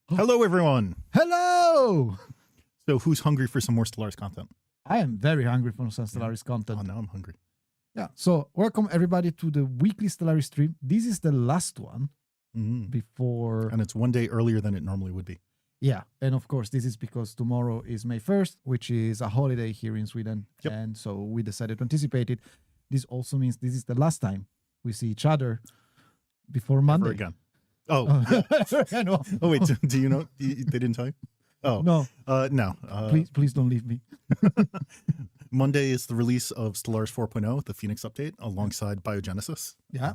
Hello, everyone. Hello! So who's hungry for some more Stellaris content? I am very hungry for some Stellaris content. Oh, now I'm hungry. Yeah, so welcome everybody to the weekly Stellaris stream. This is the last one before... And it's one day earlier than it normally would be. Yeah, and of course, this is because tomorrow is May 1st, which is a holiday here in Sweden. Yep. And so we decided to anticipate it. This also means this is the last time we see each other before Monday. Never again. Oh, I know. oh wait, do you know? They didn't tell you? Oh. No. No. Please don't leave me. Monday is the release of Stellaris 4.0, the Phoenix update, alongside Biogenesis. Yeah.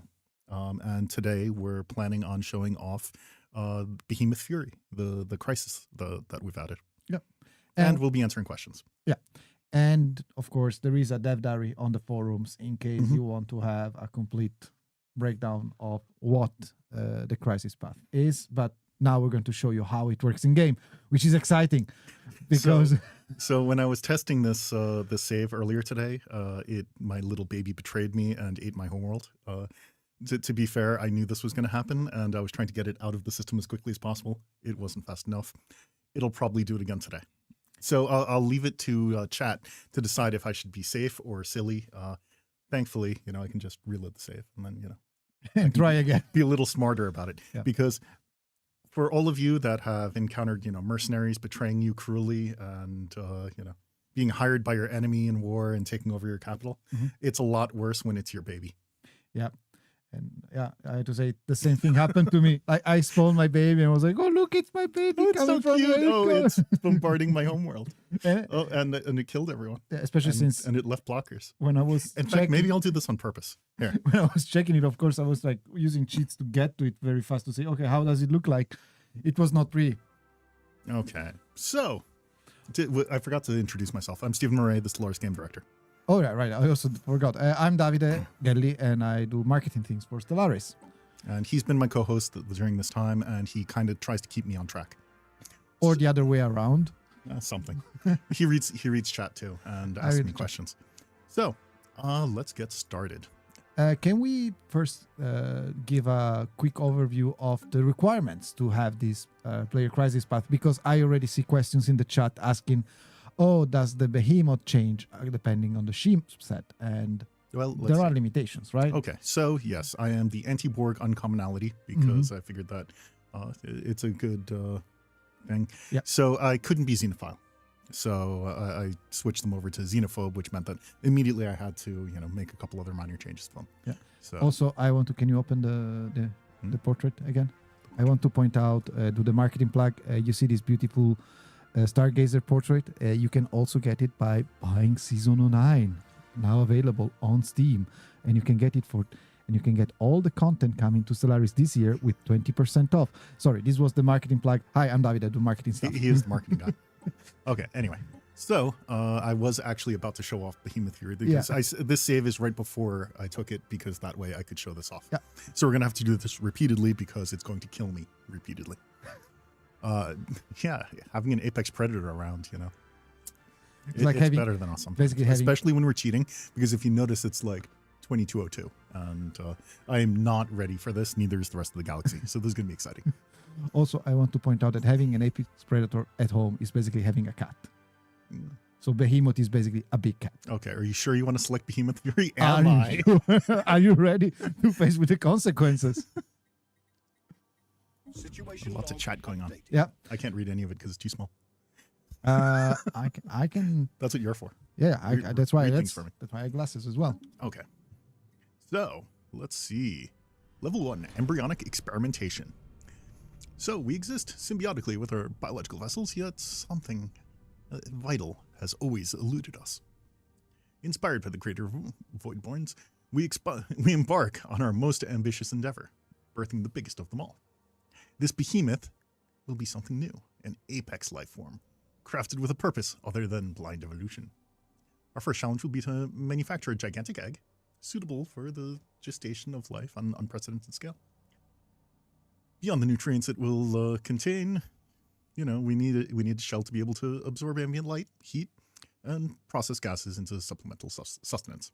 And today we're planning on showing off Behemoth Fury, the crisis that we've added. Yeah. And we'll be answering questions. Yeah. And of course, there is a dev diary on the forums in case you want to have a complete breakdown of what the crisis path is. But now we're going to show you how it works in game, which is exciting because so when I was testing this save earlier today, my little baby betrayed me and ate my homeworld. To be fair, I knew this was going to happen, and I was trying to get it out of the system as quickly as possible. It wasn't fast enough. It'll probably do it again today. So I'll leave it to chat to decide if I should be safe or silly. Thankfully, I can just reload the save and then, and try again. Be a little smarter about it. Yeah. Because for all of you that have encountered, mercenaries betraying you cruelly and, being hired by your enemy in war and taking over your capital, it's a lot worse when it's your baby. Yeah. And yeah, I had to say the same thing happened to me. I spawned my baby and I was like, oh, look, it's my baby. Oh, it's so cute. Oh, it's bombarding my homeworld. Oh, and it killed everyone. Yeah, especially since... And it left blockers. When I was In fact, maybe I'll do this on purpose. Here. When I was checking it, of course, I was like using cheats to get to it very fast to say, okay, how does it look like? It was not pretty. Okay. So, I forgot to introduce myself. I'm Stephen Murray, the Stellaris game director. Oh, yeah, right. I also forgot. I'm Davide Gelli, and I do marketing things for Stellaris. And he's been my co-host during this time, and he kind of tries to keep me on track. Or the other way around. Something. He reads chat too and asks me questions. So, let's get started. Can we first give a quick overview of the requirements to have this player crisis path? Because I already see questions in the chat asking, oh, does the Behemoth change depending on the ship set? And well, there are limitations, right? Okay, so yes, I am the anti-Borg uncommonality because I figured that it's a good thing. Yeah. So I couldn't be xenophile. So I switched them over to xenophobe, which meant that immediately I had to, make a couple other minor changes to them. Yeah. So also, can you open the portrait again? I want to point out, do the marketing plug. You see this beautiful Stargazer portrait. You can also get it by buying Season 09, now available on Steam, and you can get it and you can get all the content coming to Stellaris this year with 20% off. Sorry, this was the marketing plug. Hi, I'm David. I do marketing stuff. He is the marketing guy. Okay, anyway. So I was actually about to show off Behemoth Fury because this save is right before I took it because that way I could show this off. Yeah. So we're going to have to do this repeatedly because it's going to kill me repeatedly. Yeah, having an apex predator around, it's better than awesome. Especially when we're cheating, because if you notice, it's like 2202, and I am not ready for this. Neither is the rest of the galaxy. So this is going to be exciting. Also, I want to point out that having an apex predator at home is basically having a cat. So Behemoth is basically a big cat. Okay, are you sure you want to select Behemoth Fury? Are you ready to face with the consequences? Lots of chat going on. Yeah. I can't read any of it because it's too small. I can. That's what you're for. Yeah, that's why things for me. That's why I have glasses as well. Okay. So let's see. Level 1, embryonic experimentation. So we exist symbiotically with our biological vessels, yet something vital has always eluded us. Inspired by the creator of Voidborns, we embark on our most ambitious endeavor, birthing the biggest of them all. This behemoth will be something new, an apex life form, crafted with a purpose other than blind evolution. Our first challenge will be to manufacture a gigantic egg, suitable for the gestation of life on an unprecedented scale. Beyond the nutrients it will contain, we need a shell to be able to absorb ambient light, heat, and process gases into supplemental sustenance.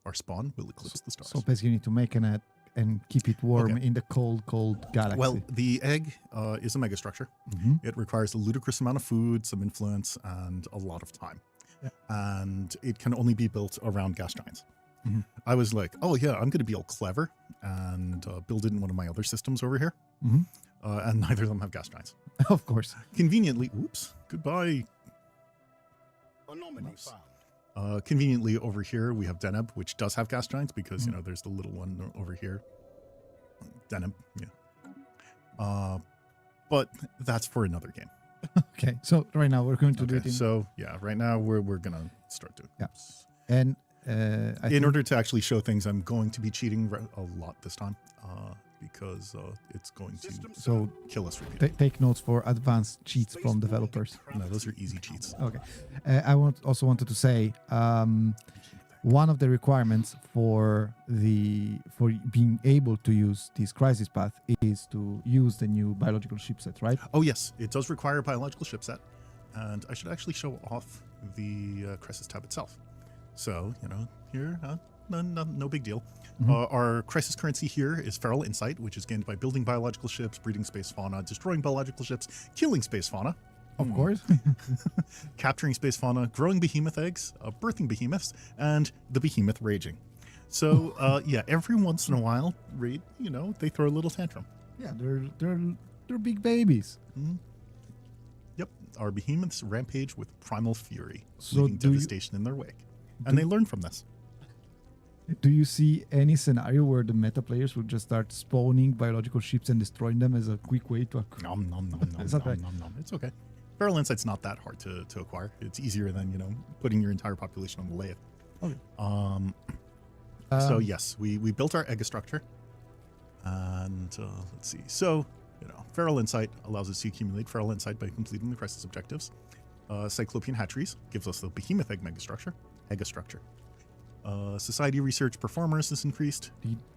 Our spawn will eclipse the stars. So basically you need to make an and keep it warm Okay. in the cold galaxy? Well, the egg is a megastructure. Mhm. It requires a ludicrous amount of food, some influence, and a lot of time. Yeah. And it can only be built around gas giants. Mhm. I was like, oh yeah, I'm going to be all clever and build it in one of my other systems over here. Mhm. And neither of them have gas giants. Of course. Conveniently, oops, goodbye. Anomaly Nice. found. Conveniently over here, we have Deneb, which does have gas giants because, Mhm. you know, there's the little one over here. Deneb, yeah. But that's for another game. Okay, so right now we're going to do it Okay, in, so yeah, right now we're gonna start doing. Yeah. this. and I In think- order to actually show things, I'm going to be cheating a lot this time because it's going to System so kill us repeatedly. take notes for advanced cheats from developers. No, those are easy cheats. Okay, I also wanted to say one of the requirements for being able to use this crisis path is to use the new biological ship set, right? Oh yes, it does require a biological ship set, and I should actually show off the crisis tab itself. So you know, here, no big deal. Our crisis currency here is feral insight, which is gained by building biological ships, breeding space fauna, destroying biological ships, killing space fauna, Of course. capturing space fauna, growing behemoth eggs, birthing behemoths, and the behemoth raging. So yeah, every once in a while, you know, they throw a little tantrum. Yeah, they're big babies. Yep, our behemoths rampage with primal fury, So leaving do you- devastation in their wake. And they learn from this. Do you see any scenario where the meta players will just start spawning biological ships and destroying them as a quick way to? Nom, nom, nom, nom, It's nom, okay. nom, nom. It's okay. Feral insight's not that hard to acquire. It's easier than, you know, putting your entire population on the lathe. Okay. So yes, we built our egg structure, and let's see. So you know, feral insight allows us to accumulate feral insight by completing the crisis objectives. Cyclopean hatcheries gives us the behemoth egg megastructure. Egastructure. Society research performers is increased.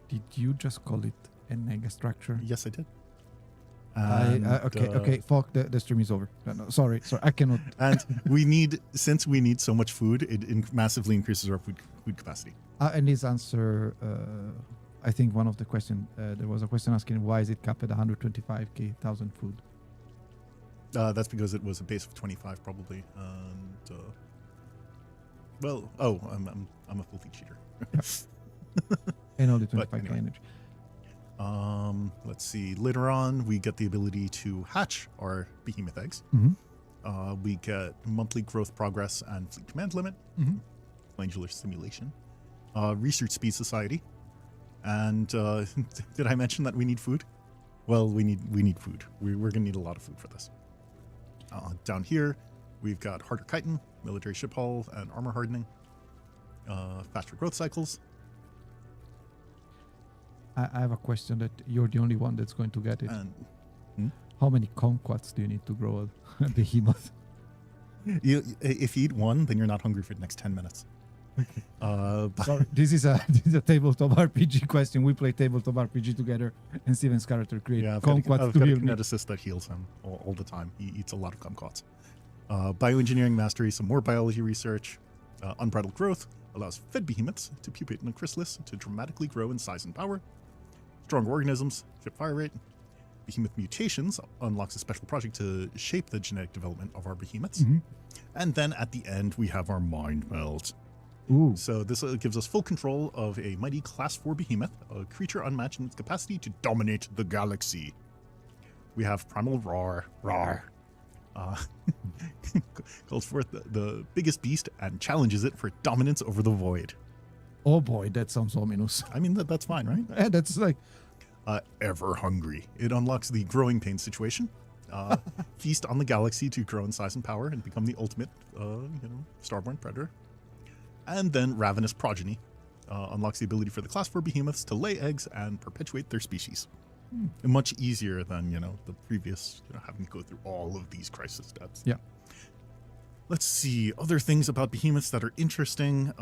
Did you just call it an egg structure? Yes, I did. Okay. Fuck, the stream is over. No, sorry, I cannot. And since we need so much food, it massively increases our food capacity. And this answer, I think one of the question, there was a question asking why is it capped at 125,000 food? That's because it was a base of 25 probably, and I'm a filthy cheater. And only But 25k anyway. energy. Let's see. Later on, we get the ability to hatch our behemoth eggs. Mhm. We get monthly growth progress and fleet command limit, Mhm. glandular stimulation, research speed society, and did I mention that we need food? Well, we need food. We're gonna need a lot of food for this. Down here, we've got harder chitin, military ship hull, and armor hardening, faster growth cycles. I have a question that you're the only one that's going to get it. And How many kumquats do you need to grow a behemoth? if you eat one, then you're not hungry for the next 10 minutes. But Sorry, this is a tabletop RPG question. We play tabletop RPG together, and Steven's character created yeah, I've got kumquats to a heal me. kineticist that heals him all the time. He eats a lot of kumquats. Bioengineering mastery, some more biology research. Unbridled growth allows fed behemoths to pupate in a chrysalis to dramatically grow in size and power. Stronger organisms, ship fire rate. Behemoth mutations unlocks a special project to shape the genetic development of our behemoths. Mhm. And then at the end, we have our mind meld. Ooh, So this gives us full control of a mighty Class 4 behemoth, a creature unmatched in its capacity to dominate the galaxy. We have Primal Roar. Calls forth the biggest beast and challenges it for dominance over the void. oh boy, that sounds ominous. I mean, that's fine, right? Yeah, that's like Ever hungry. It unlocks the growing pain situation. Feast on the galaxy to grow in size and power and become the ultimate, starborn predator. And then Ravenous Progeny unlocks the ability for the Class 4 behemoths to lay eggs and perpetuate their species. Much easier than, the previous, having to go through all of these crisis steps. Yeah. Let's see. Other things about behemoths that are interesting.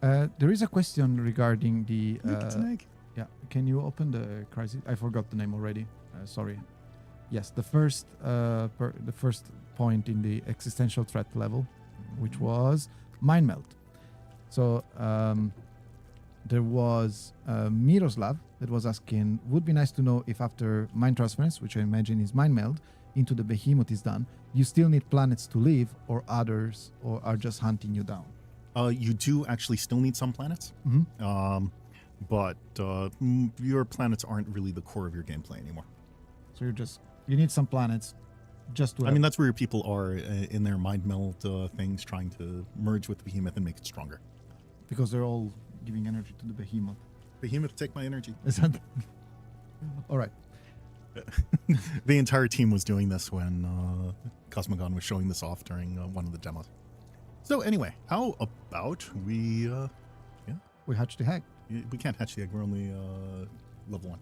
there is a question regarding the. Look, it's an egg. Yeah, can you open the crisis? I forgot the name already. Sorry. Yes, the first point in the existential threat level, which was mind meld. So There was Miroslav that was asking, would be nice to know if after mind transference, which I imagine is mind meld, into the Behemoth is done, you still need planets to live or others or are just hunting you down? You do actually still need some planets, but your planets aren't really the core of your gameplay anymore. So you need some planets just to I mean, that's where your people are in their mind meld things, trying to merge with the Behemoth and make it stronger. because they're all giving energy to the Behemoth. Behemoth, take my energy. Is that all right? The entire team was doing this when Cosmogon was showing this off during one of the demos. So anyway, how about we We hatch the egg. we can't hatch the egg, we're only level 1.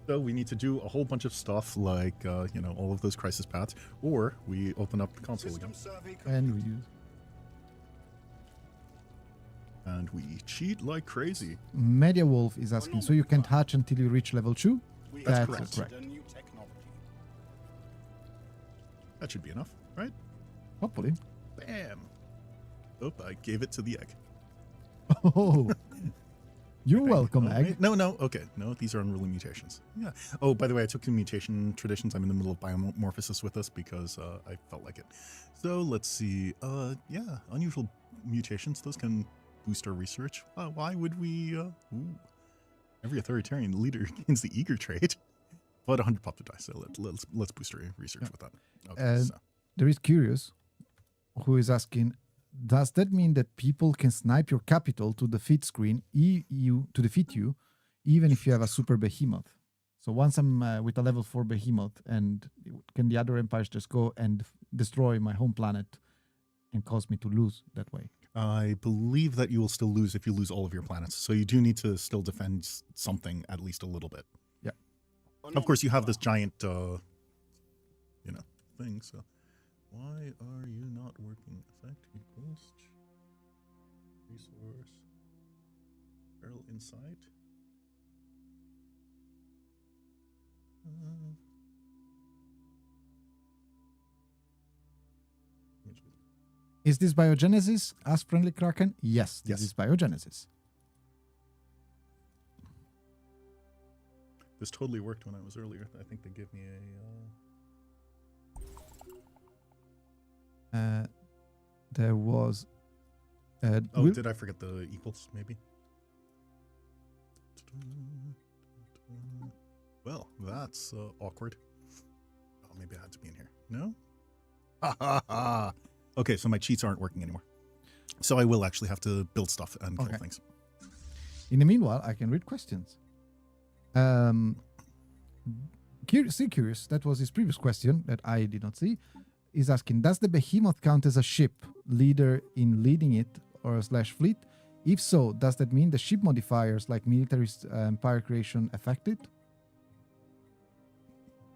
So we need to do a whole bunch of stuff like all of those crisis paths, or we open up the console again And we use and we cheat like crazy. Media Wolf is asking, so you can't hatch until you reach level 2? That's correct. That should be enough, right? Hopefully. Bam! Oh, I gave it to the egg. Oh, you're welcome, Oh, egg. wait, no, okay. No, these are unruly mutations. Yeah. Oh, by the way, I took the mutation traditions. I'm in the middle of biomorphosis with this because I felt like it. So let's see. Yeah, unusual mutations. Those can boost our research. Why would we? Every authoritarian leader gains the eager trait. But 100 pop to die. So let's boost our research with that. Okay. So. There is Curious, who is asking, does that mean that people can snipe your capital to defeat screen, to defeat you, even if you have a super Behemoth? So once I'm with a level 4 Behemoth, and can the other empires just go and destroy my home planet and cause me to lose that way? I believe that you will still lose if you lose all of your planets. So you do need to still defend something at least a little bit. Yeah. Of course, you have this giant, thing. So why are you not working? Effect equals resource barrel insight. Is this Biogenesis? Ask Friendly Kraken. Yes, this Yes. is Biogenesis. This totally worked when I was earlier. I think they gave me There was. did I forget the equals? Maybe. Well, that's awkward. Oh, maybe I had to be in here. No. Ha ha ha. Okay, so my cheats aren't working anymore. So I will actually have to build stuff and kill things. In the meanwhile, I can read questions. Curious, that was his previous question that I did not see, is asking, does the Behemoth count as a ship, leader in leading it or / fleet? If so, does that mean the ship modifiers like military empire creation affect it?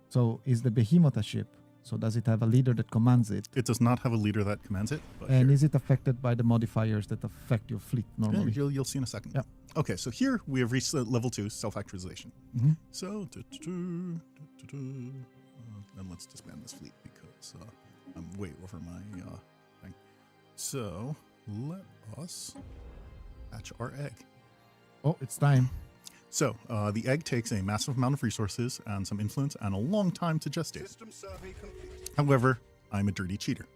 So is the Behemoth a ship? So does it have a leader that commands it? It does not have a leader that commands it. But And here. is it affected by the modifiers that affect your fleet normally? Yeah, you'll see in a second. Yeah. Okay, so here we have reached level 2, self-actualization. Mm-hmm. So, then let's disband this fleet because I'm way over my thing. So, let us hatch our egg. Oh, it's time. So, the egg takes a massive amount of resources and some influence and a long time to gestate. However, I'm a dirty cheater.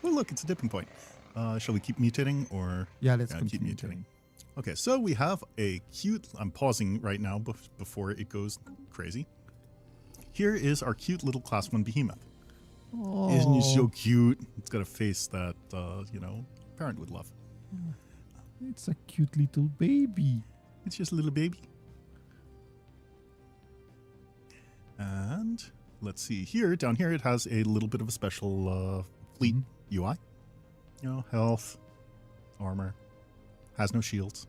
Oh, look, it's a dipping point. Shall we keep mutating or? Yeah, let's keep continue. mutating. Okay, so we have a cute, I'm pausing right now before it goes crazy. Here is our cute little class 1 Behemoth. Oh. Isn't he so cute? It's got a face that, parent would love. It's a cute little baby. It's just a little baby. And let's see here, down here it has a little bit of a special fleet UI. Health, armor, has no shields.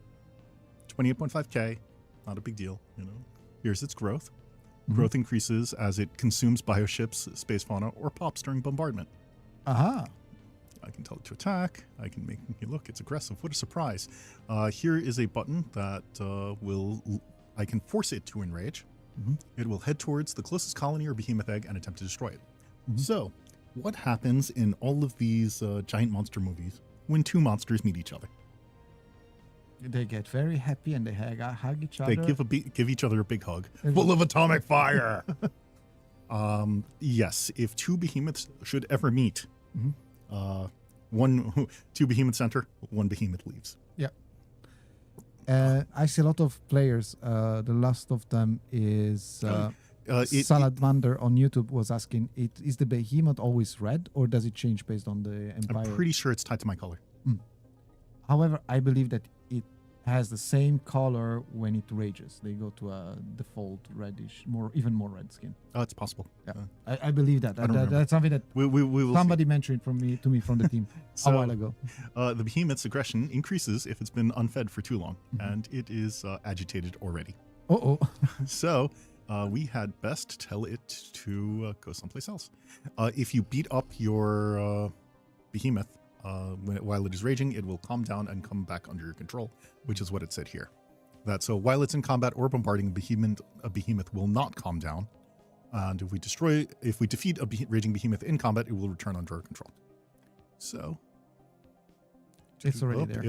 28.5k, not a big deal, Here's its growth. Growth increases as it consumes bioships, space fauna, or pops during bombardment. Aha. I can tell it to attack. I can make look, it's aggressive. What a surprise. Here is a button that I can force it to enrage. It will head towards the closest colony or behemoth egg and attempt to destroy it. So, what happens in all of these giant monster movies when two monsters meet each other? They get very happy and they hug each They other. give each other a big hug, Mhm. full of atomic fire. Yes, if two behemoths should ever meet, Mhm. two behemoths enter, one behemoth leaves. I see a lot of players. The last of them is Salamander on YouTube was asking, is the behemoth always red or does it change based on the empire? I'm pretty sure it's tied to my color. However, I believe that it has the same color when it rages. They go to a default reddish, even more red skin. Oh, it's possible. Yeah, I believe that. I don't remember. That's something that We will somebody mentioned to me from the team a while ago. The behemoth's aggression increases if it's been unfed for too long, and it is agitated already. Uh-oh. So we had best tell it to go someplace else. If you beat up your behemoth while it is raging, it will calm down and come back under your control, which is what it said here. That so while it's in combat or bombarding, a behemoth will not calm down. And if we defeat a raging behemoth in combat, it will return under our control. So It's already there.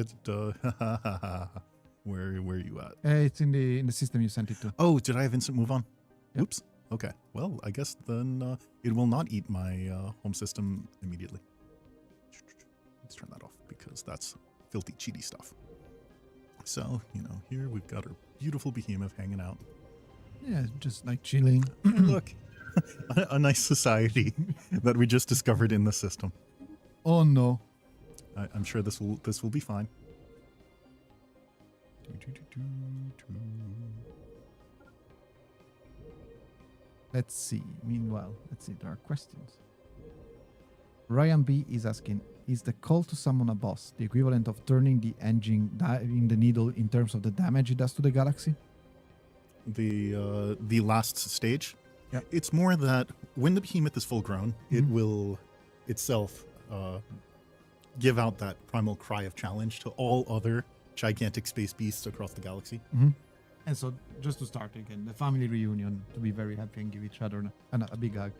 Where are you at? It's in the system you sent it to. Oh, did I have instant move on? Yep. Oops. Okay. Well, I guess then it will not eat my home system immediately. Let's turn that off because that's filthy, cheaty stuff. So, here we've got our beautiful behemoth hanging out. Yeah, just like chilling. Look, a nice society that we just discovered in the system. Oh no. I'm sure this will be fine. Let's see. Meanwhile, there are questions. Ryan B is asking, is the call to summon a boss the equivalent of turning the engine in the needle in terms of the damage it does to the galaxy? The last stage? Yep. It's more that when the behemoth is full grown, it will itself give out that primal cry of challenge to all other gigantic space beasts across the galaxy. And so, just to start again, the family reunion, to be very happy and give each other a big hug.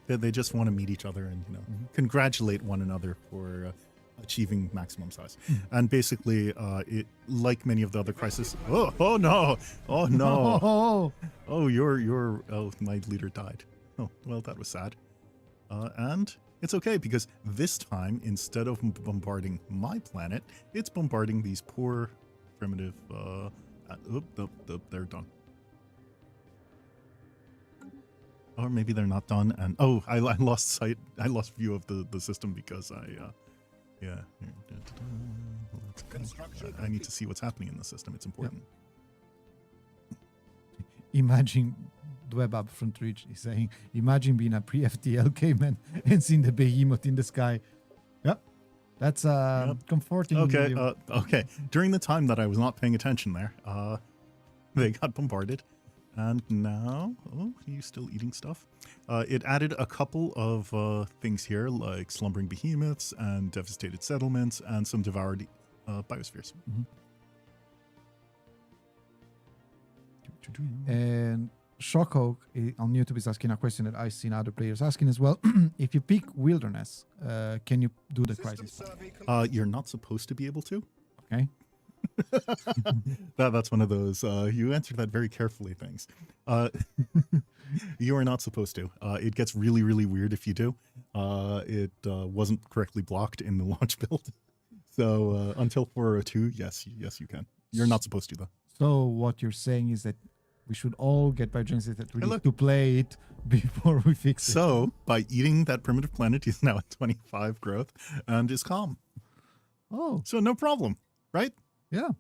They just want to meet each other and congratulate one another for achieving maximum size. And basically, it like many of the other crises. Oh no! Oh no! Oh, my leader died. Oh well, that was sad. And it's okay because this time, instead of bombarding my planet, it's bombarding these poor primitive. They're done. Or maybe they're not done, and I lost sight. I lost view of the system because I need to see what's happening in the system. It's important. Imagine Dwebab from Twitch is saying, imagine being a pre-FTL caveman and seeing the behemoth in the sky. Yep. That's comforting. Okay, okay. During the time that I was not paying attention there, they got bombarded. And now, are you still eating stuff? It added a couple of things here, like slumbering behemoths and devastated settlements and some devoured biospheres. And Shockhawk on YouTube is asking a question that I've seen other players asking as well. If you pick wilderness, can you do the crisis? You're not supposed to be able to. Okay. That's one of those you answered that very carefully things. You are not supposed to. It gets really, really weird if you do. It wasn't correctly blocked in the launch build. So until 402, yes, you can. You're not supposed to, though. So what you're saying is that we should all get Biogenesis that we need to play it before we fix it. So by eating that primitive planet, he's now at 25 growth and is calm. Oh. So no problem, right? Yeah.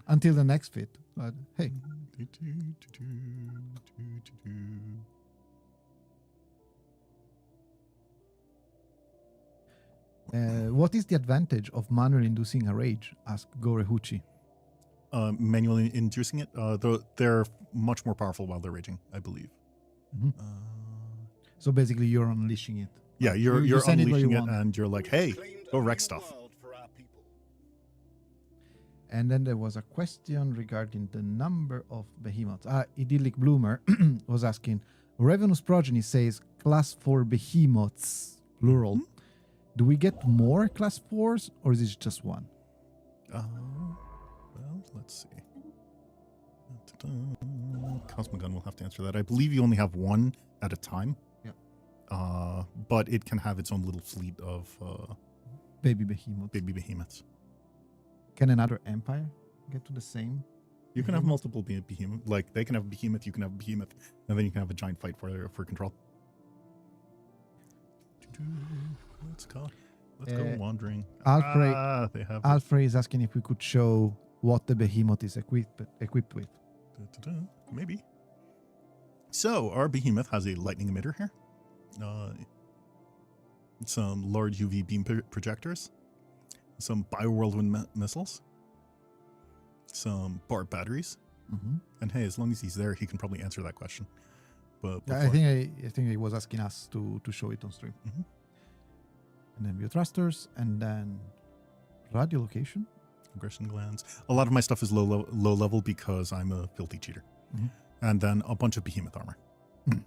Until the next fit. But hey. What is the advantage of manually inducing a rage? Asked Gorehuchi. Manually inducing it, they're much more powerful while they're raging, I believe. So basically, you're unleashing it. Yeah, you're unleashing it, and you're like, "Hey, go wreck stuff." And then there was a question regarding the number of behemoths. Idyllic Bloomer was asking, Revenus Progeny says class 4 behemoths, plural. Do we get more class 4s, or is it just one? Well, let's see. Cosmogun will have to answer that. I believe you only have one at a time. Yeah. But it can have its own little fleet of Baby behemoths. baby behemoths. Can another empire get to the same? You can have multiple behemoth. Like they can have a behemoth, you can have a behemoth, and then you can have a giant fight for control. Let's go wandering. Alfred is asking if we could show what the behemoth is equipped with. Maybe. So our behemoth has a lightning emitter here. Some large UV beam projectors. Some biowhirlwind missiles. Some bar batteries. Mm-hmm. And hey, as long as he's there, he can probably answer that question. But I think he was asking us to show it on stream. Mm-hmm. And then biothrusters, and then radiolocation. Aggression glands. A lot of my stuff is low level because I'm a filthy cheater. Mm-hmm. And then a bunch of behemoth armor. Mm.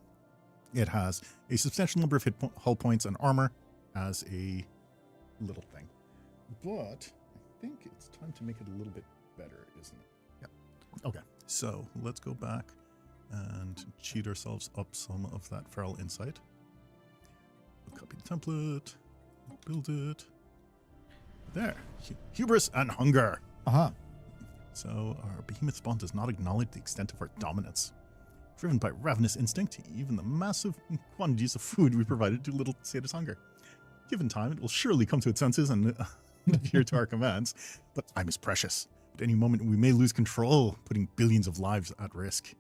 It has a substantial number of hull points and armor as a little thing. But I think it's time to make it a little bit better, isn't it? Yep. Okay, so let's go back and cheat ourselves up some of that feral insight. We'll copy the template, build it. There, hubris and hunger. Aha. So our behemoth spawn does not acknowledge the extent of our dominance. Driven by ravenous instinct, even the massive quantities of food we provided too little to sate its hunger. Given time, it will surely come to its senses and adhere to our commands. But time is precious. At any moment, we may lose control, putting billions of lives at risk.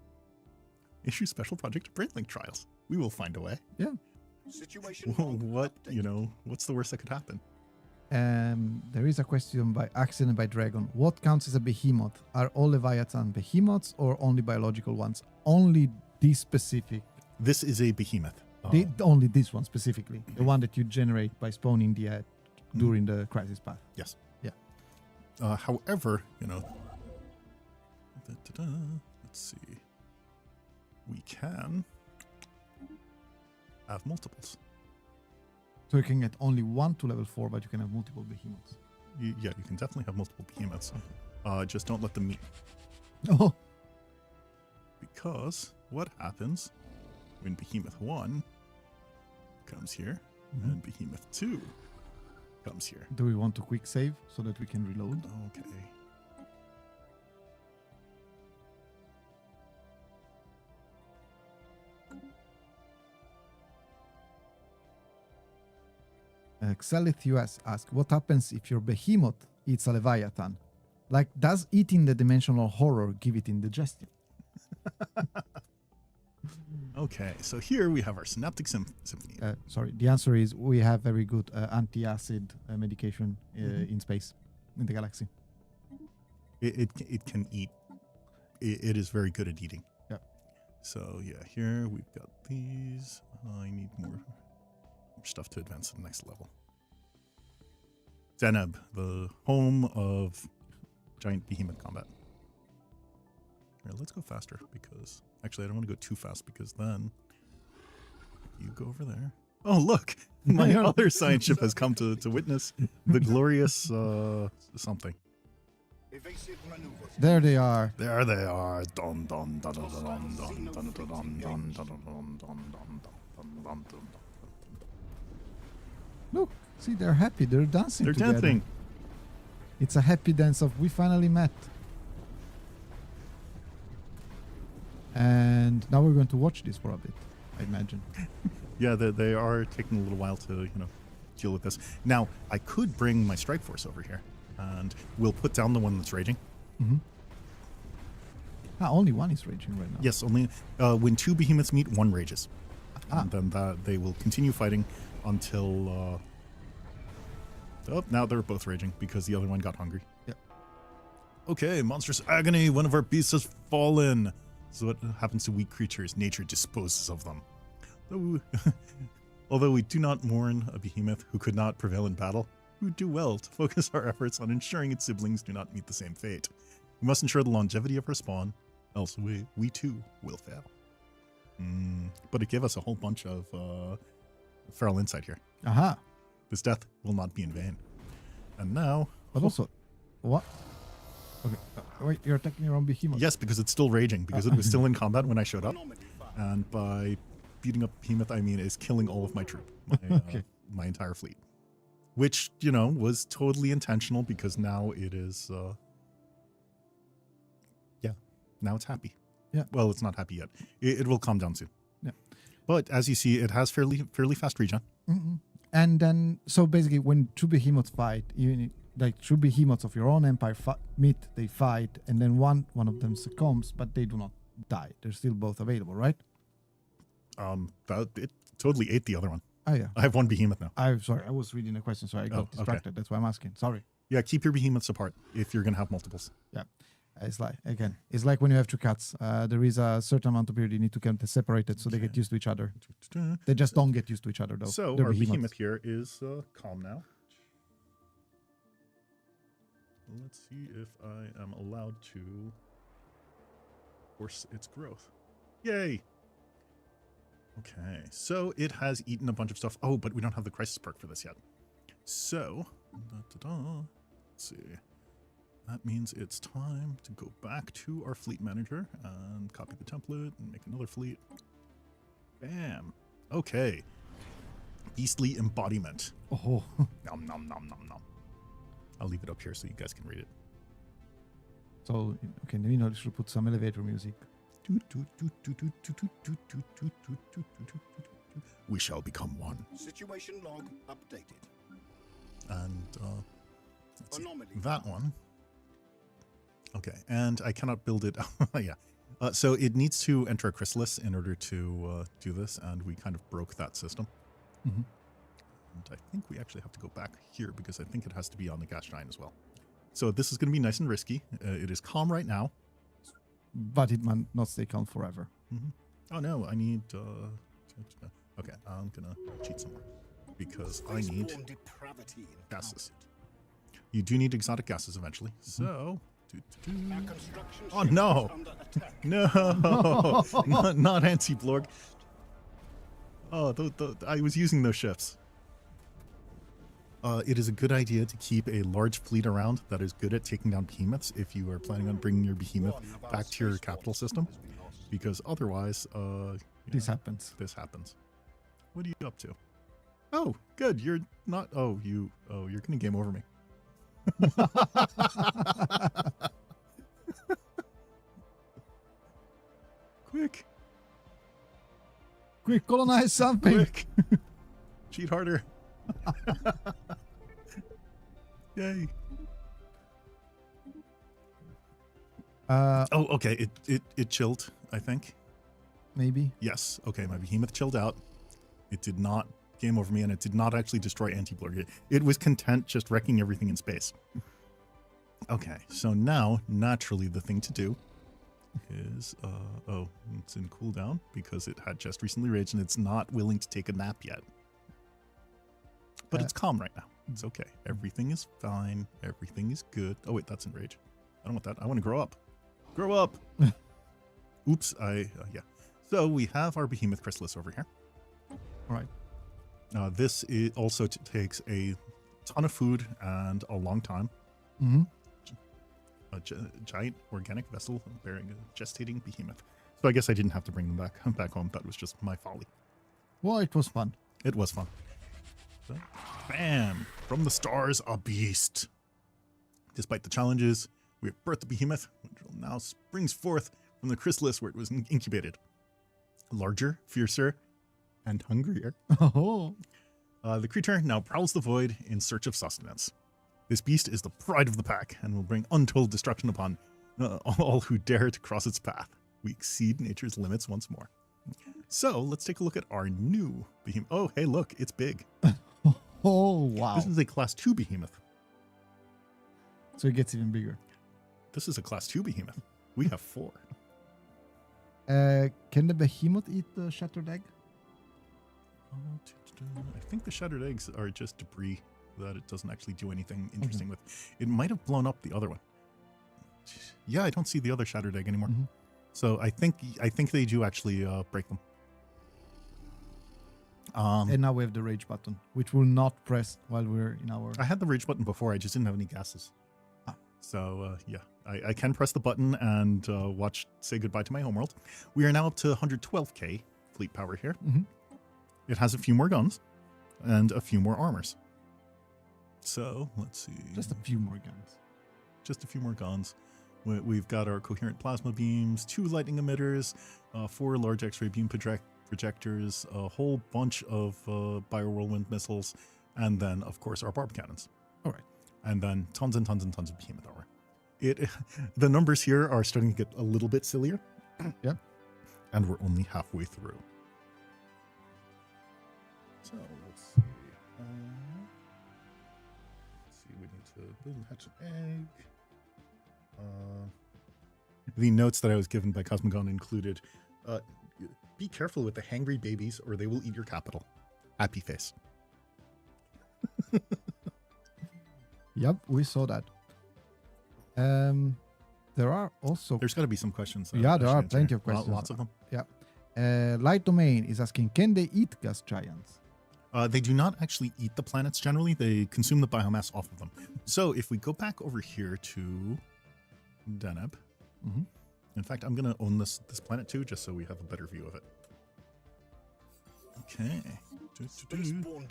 Issue special project Braitlink trials. We will find a way. Yeah. Situation. What's the worst that could happen? There is a question by Accident by Dragon. What counts as a behemoth? Are all Leviathan behemoths or only biological ones? Only this specific. This is a behemoth. Only this one specifically. The one that you generate by spawning the egg during the crisis path. Yes. Yeah. However, let's see. We can have multiples. So you can get only one to level 4, but you can have multiple behemoths. You can definitely have multiple behemoths. Just don't let them meet. Oh. Because what happens when Behemoth 1 comes here and Behemoth 2 comes here? Do we want to quick save so that we can reload? Okay. Xelith US asks, what happens if your behemoth eats a Leviathan? Like, does eating the dimensional horror give it indigestion? Okay, so here we have our synaptic symphony. Sorry, the answer is we have very good anti-acid medication in space, in the galaxy. It can eat. It is very good at eating. Yeah. So yeah, here we've got these. I need more stuff to advance to the next level. Deneb, the home of giant behemoth combat. Here, let's go faster because actually I don't want to go too fast because then you go over there. Oh look, my other science ship has come to witness the glorious something. Evasive maneuvers. There they are. There they are. Dun dun dun dun dun dun dun dun dun dun dun dun dun dun. Look, see, they're happy. They're dancing They're together. dancing. It's a happy dance of we finally met. And now we're going to watch this for a bit, I imagine. Yeah, they are taking a little while to, deal with this. Now, I could bring my strike force over here, and we'll put down the one that's raging. Mm-hmm. Only one is raging right now. Yes, only when two behemoths meet, one rages. Ah. And then they will continue fighting until... now they're both raging because the other one got hungry. Yep. Okay, monstrous agony. One of our beasts has fallen. So what happens to weak creatures? Nature disposes of them. Although we do not mourn a behemoth who could not prevail in battle, we would do well to focus our efforts on ensuring its siblings do not meet the same fate. We must ensure the longevity of her spawn, else we too will fail. But it gave us a whole bunch of feral insight here. Aha. This death will not be in vain. And now... But also, What? Okay. Wait, you're attacking your own behemoth. Yes, because it's still raging, because it was still in combat when I showed up. Anomaly found. And by beating up Behemoth, I mean is killing all of my troop, my, Okay. my entire fleet. Which, you know, was totally intentional because now it is, now it's happy. Yeah. Well, it's not happy yet. It will calm down soon. Yeah. But as you see, it has fairly fast regen. Mm-mm. And then, so basically, when two behemoths fight, you need, like two behemoths of your own empire meet, they fight, and then one of them succumbs, but they do not die. They're still both available, right? It totally ate the other one. Oh yeah. I have one Behemoth now. I'm sorry, I was reading a question, so I got Oh, okay. distracted. That's why I'm asking. Sorry. Yeah, keep your Behemoths apart if you're going to have multiples. Yeah. It's like when you have two cats. There is a certain amount of period you need to keep them separated so they get used to each other. They just don't get used to each other though. So They're our behemoths. Behemoth here is calm now. Let's see if I am allowed to force its growth. Yay! Okay, so it has eaten a bunch of stuff. Oh, but we don't have the crisis perk for this yet. So, let's see. That means it's time to go back to our fleet manager and copy the template and make another fleet. Bam. Okay. Beastly embodiment. Oh. Nom nom nom nom nom. I'll leave it up here so you guys can read it. So, okay, then you know, you should put some elevator music. We shall become one. Situation log updated. And let's see. Anomaly. That one. Okay, and I cannot build it. Yeah. So it needs to enter a chrysalis in order to do this, and we kind of broke that system. Mm-hmm. And I think we actually have to go back here because I think it has to be on the gas giant as well. So this is going to be nice and risky. It is calm right now. But it might not stay calm forever. Mm-hmm. Oh no, I need... okay, I'm going to cheat some more because I need Spaceborne depravity gases. You do need exotic gases eventually. So... Our construction Oh ship no! is under attack. No! not anti-Blorg. Oh, I was using those ships. It is a good idea to keep a large fleet around that is good at taking down behemoths if you are planning on bringing your behemoth One of our back to your space capital forces system, has been lost. because otherwise, This happens. this happens. What are you up to? Oh, good. You're not. Oh, you're gonna game over me. Quick, Quick, colonize something. quick. Cheat harder. Yay. Oh, okay. It chilled, I think. Maybe. Yes. Okay, my behemoth chilled out. It did not game over me, and it did not actually destroy anti-Blorg. It was content just wrecking everything in space. Okay, so now, naturally, the thing to do is, oh, it's in cooldown because it had just recently raged, and it's not willing to take a nap yet. But it's calm right now. It's okay. Everything is fine. Everything is good. Oh, wait, that's in rage. I don't want that. I want to grow up. Grow up! Oops, yeah. So we have our behemoth chrysalis over here. All right. This also takes a ton of food and a long time. Mm-hmm. A giant organic vessel bearing a gestating behemoth. So I guess I didn't have to bring them back home. That was just my folly. Well, it was fun. It was fun. So, bam! From the stars, a beast. Despite the challenges, we have birthed the behemoth, which now springs forth from the chrysalis where it was incubated. Larger, fiercer, and hungrier. Oh. The creature now prowls the void in search of sustenance. This beast is the pride of the pack and will bring untold destruction upon all who dare to cross its path. We exceed nature's limits once more. So let's take a look at our new behemoth. Oh, hey, look, it's big. Oh, wow. This is a class 2 behemoth. So it gets even bigger. This is a class 2 behemoth. We have 4. Can the behemoth eat the shattered egg? I think the shattered eggs are just debris that it doesn't actually do anything interesting with. It might have blown up the other one. Yeah, I don't see the other shattered egg anymore. Mm-hmm. So I think they do actually break them. And now we have the rage button, which will not press while we're in our... I had the rage button before. I just didn't have any gases. Ah. So, yeah, I can press the button and say goodbye to my homeworld. We are now up to 112k fleet power here. Mhm. It has a few more guns and a few more armors. So, let's see. Just a few more guns. Just a few more guns. We've got our coherent plasma beams, 2 lightning emitters, 4 large X-ray beam projectors, a whole bunch of bio-whirlwind missiles, and then, of course, our barb cannons. All right. And then tons and tons and tons of behemoth armor. The numbers here are starting to get a little bit sillier. Yep. And we're only halfway through. So let's see. We need to build and hatch an egg. The notes that I was given by Cosmogon included, be careful with the hangry babies or they will eat your capital. Happy face. Yep, we saw that. There are also... There's got to be some questions. Yeah, there I should are answer. plenty of questions. Lots of them. Yeah. Light Domain is asking, can they eat gas giants? They do not actually eat the planets generally. They consume the biomass off of them. So if we go back over here to Deneb, in fact, I'm going to own this planet too, just so we have a better view of it. Okay.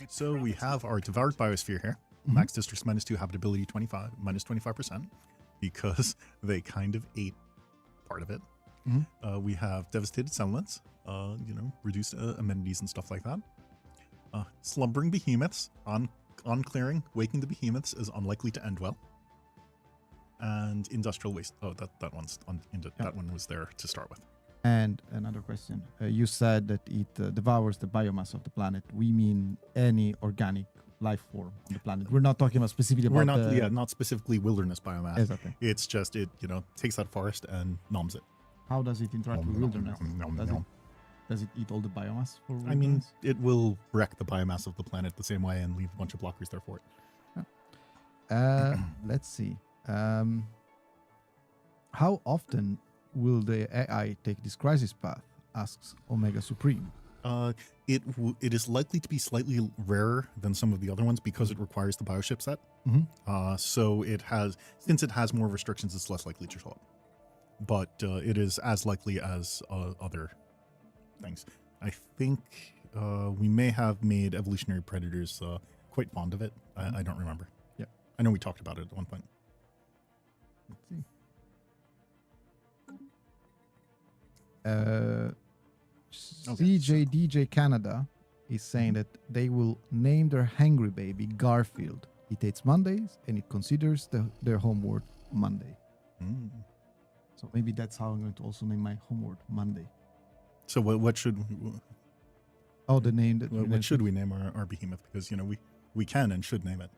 So we have our devoured biosphere here. Max distress -2, habitability 25%, because they kind of ate part of it. We have devastated settlements, reduced amenities and stuff like that. Slumbering behemoths on clearing, waking the behemoths is unlikely to end well. And industrial waste. Oh, that one was there to start with. And another question. You said that it devours the biomass of the planet. We mean any organic life form on the planet. We're not talking about specifically about not specifically wilderness biomass. Exactly. It's just it takes that forest and noms it. How does it interact with wilderness? Does it eat all the biomass for wilderness? I mean, it will wreck the biomass of the planet the same way and leave a bunch of blockers there for it. Let's see. How often will the AI take this crisis path? Asks Omega Supreme. It is likely to be slightly rarer than some of the other ones because it requires the bioship set. So since it has more restrictions, it's less likely to show up. But it is as likely as other things. I think we may have made evolutionary predators quite fond of it. I don't remember. Yeah, I know we talked about it at one point. Let's see. CJDJ Canada is saying that they will name their hangry baby Garfield. It eats Mondays and it considers their homeworld Monday. So maybe that's how I'm going to also name my homeworld Monday. So what should the name that what should we name our behemoth? Because we can and should name it.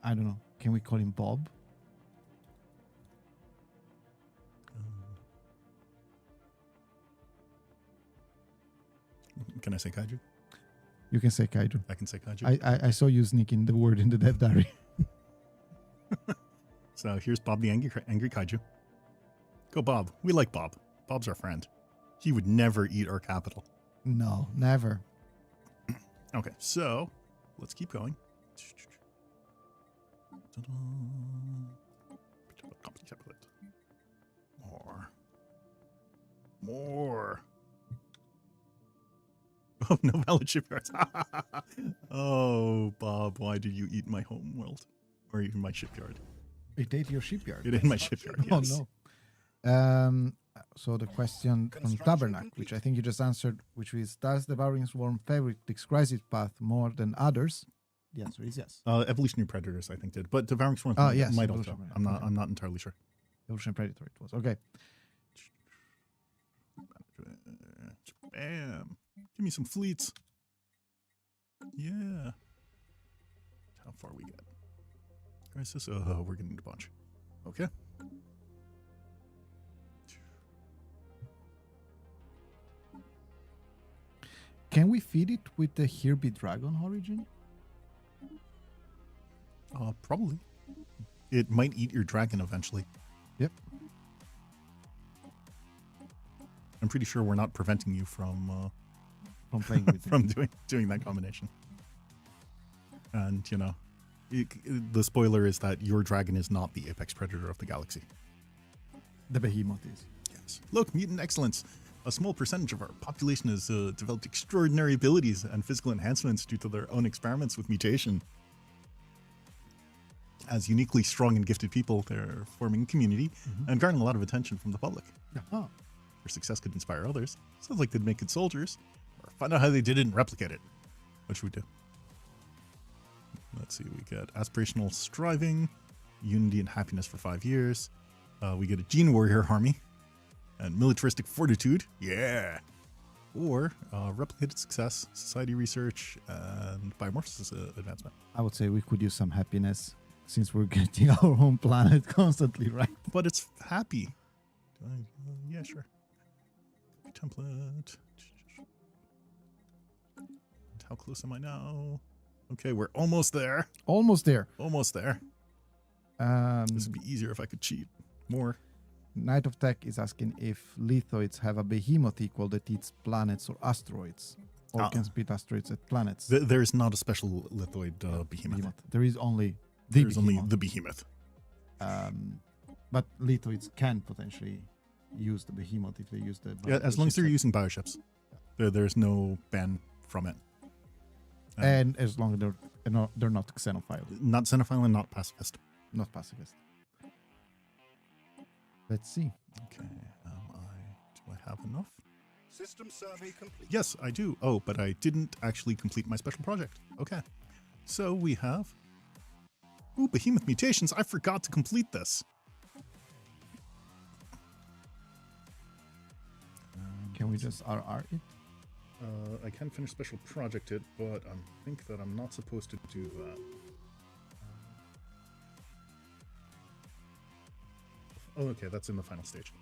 I don't know. Can we call him Bob? Can I say kaiju? You can say kaiju. I can say kaiju. I saw you sneaking the word in the dev diary. So here's Bob the angry kaiju. Go Bob. We like Bob. Bob's our friend. He would never eat our capital. No, never. Okay, so let's keep going. More. Oh, no valid shipyards. Oh, Bob, why did you eat my home world? Or even my shipyard? It ate your shipyard. It ate my shipyard, yes. Oh, no. So the question from Tabernacle, which I think you just answered, which is, does the Devouring Swarm favorite this crisis path more than others? The answer is yes. Evolutionary Predators, I think, did. But Devouring Swarm yes, might also. I'm not entirely sure. Evolutionary Predator it was. Okay. Bam. Give me some fleets. Yeah. How far we get? Crisis? Oh, we're getting a bunch. Okay. Can we feed it with the Here Be Dragon origin? Probably. It might eat your dragon eventually. Yep. I'm pretty sure we're not preventing you from playing with from doing that combination. And The spoiler is that your dragon is not the apex predator of the galaxy. The Behemoth is. Yes. Look, mutant excellence. A small percentage of our population has developed extraordinary abilities and physical enhancements due to their own experiments with mutation. As uniquely strong and gifted people, they're forming a community and garnering a lot of attention from the public. Uh-huh. Their success could inspire others. Sounds like they'd make good soldiers. Or find out how they did it and replicate it. What should we do? Let's see, we get aspirational striving, unity and happiness for 5 years. We get a gene warrior army and militaristic fortitude. Yeah. Or replicated success, society research, and biomorphosis advancement. I would say we could use some happiness since we're getting our own planet constantly, right? But it's happy. Yeah, sure. Template. How close am I now? Okay, we're almost there. Almost there. Almost there. This would be easier if I could cheat more. Knight of Tech is asking if lithoids have a behemoth equal that eats planets or asteroids, or can spit asteroids at planets. There is not a special lithoid behemoth. There is only There's only the behemoth. But lithoids can potentially use the behemoth if they use the. Yeah, as long as they're using bioships. There's no ban from it. And as long as they're not xenophile. Not xenophile and not pacifist. Not pacifist. Let's see. Okay, do I have enough? System survey complete. Yes, I do. Oh, but I didn't actually complete my special project. Okay. So we have... Ooh, Behemoth mutations. I forgot to complete this. Can we just RR it? I can finish special project it, but I think that I'm not supposed to do that. Oh, okay, that's in the final stage.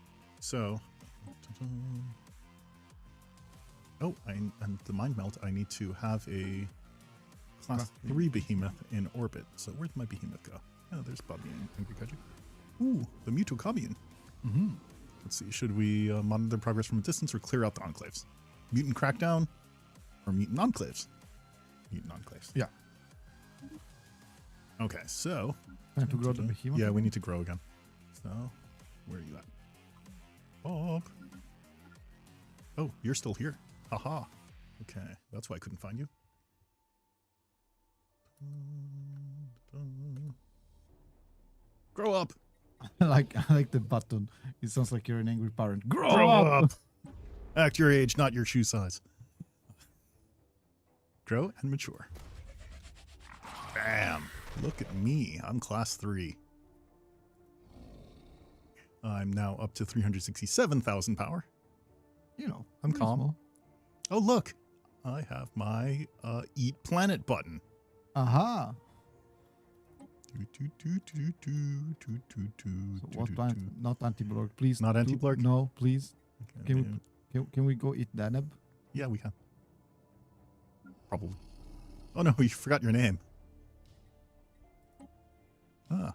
So... Oh, and the mind melt, I need to have a class 3 behemoth in orbit. So where'd my behemoth go? Oh, there's Bobby and Angry Kaiju. Ooh, the Mutocobian. Let's see, should we monitor their progress from a distance or clear out the enclaves? Mutant crackdown or mutant enclaves? Mutant enclaves. Yeah. Okay, so... Time to grow the behemoth? Yeah, we need to grow again. So, where are you at? Bob. Oh, you're still here. Haha. Okay, that's why I couldn't find you. Grow up. I like the button. It sounds like you're an angry parent. Grow up. Act your age, not your shoe size. Grow and mature. Bam. Look at me. I'm class 3. I'm now up to 367,000 power. You know, I'm pretty calm. small. Oh, look. I have my Eat Planet button. Aha. So what planet? Not anti-blurg, please. Not anti-blurg? No, please. Okay, Can we go eat Daneb? yeah, we can. Probably. Oh no, you forgot your name. Yeah.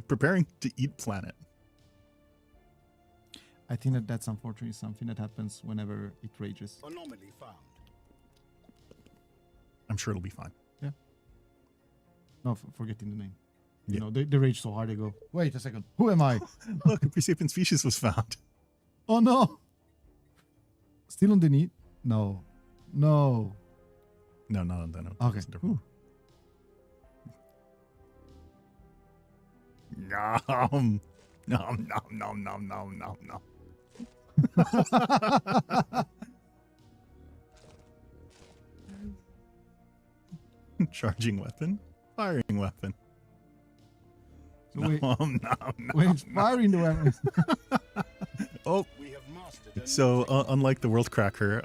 Preparing to eat planet. I think that's unfortunately something that happens whenever it rages. Anomaly found. I'm sure it'll be fine. Yeah. No, forgetting the name. Yeah. You know, they rage so hard they go, wait a second, who am I? Look, a Presapient species was found. Oh no! Still on the need? No. No. No, not on that. No, Okay. it's a different one. Nom. Nom, nom, nom, nom, nom, nom, nom. Charging weapon, firing weapon. So Nom, wait, nom, nom, we're inspiring the weapon. We have mastered a So, new unlike the World Cracker,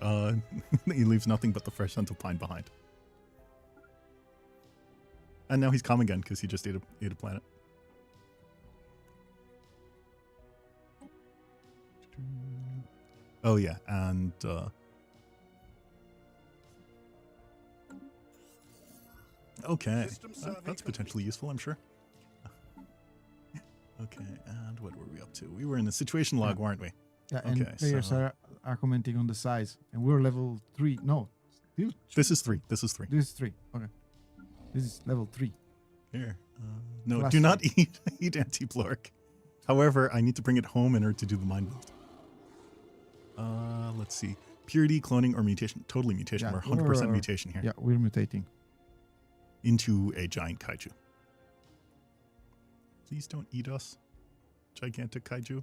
he leaves nothing but the fresh scent of pine behind. And now he's calm again because he just ate a planet. Oh yeah, and okay, System survey that's potentially useful, I'm sure. Okay, and what were we up to? We were in the situation log, weren't we? Yeah, and Okay, players so- are commenting on the size. And we're level 3. No, Still This is 3. This is 3. This is 3. Okay. This is level 3. Here. No, Plus do not 3. eat anti-pluric. However, I need to bring it home in order to do the mind build. Let's see. Purity, cloning, or mutation. Totally mutation. Yeah, We're 100% mutation here. Yeah, we're mutating. Into a giant kaiju. Please don't eat us. Gigantic kaiju.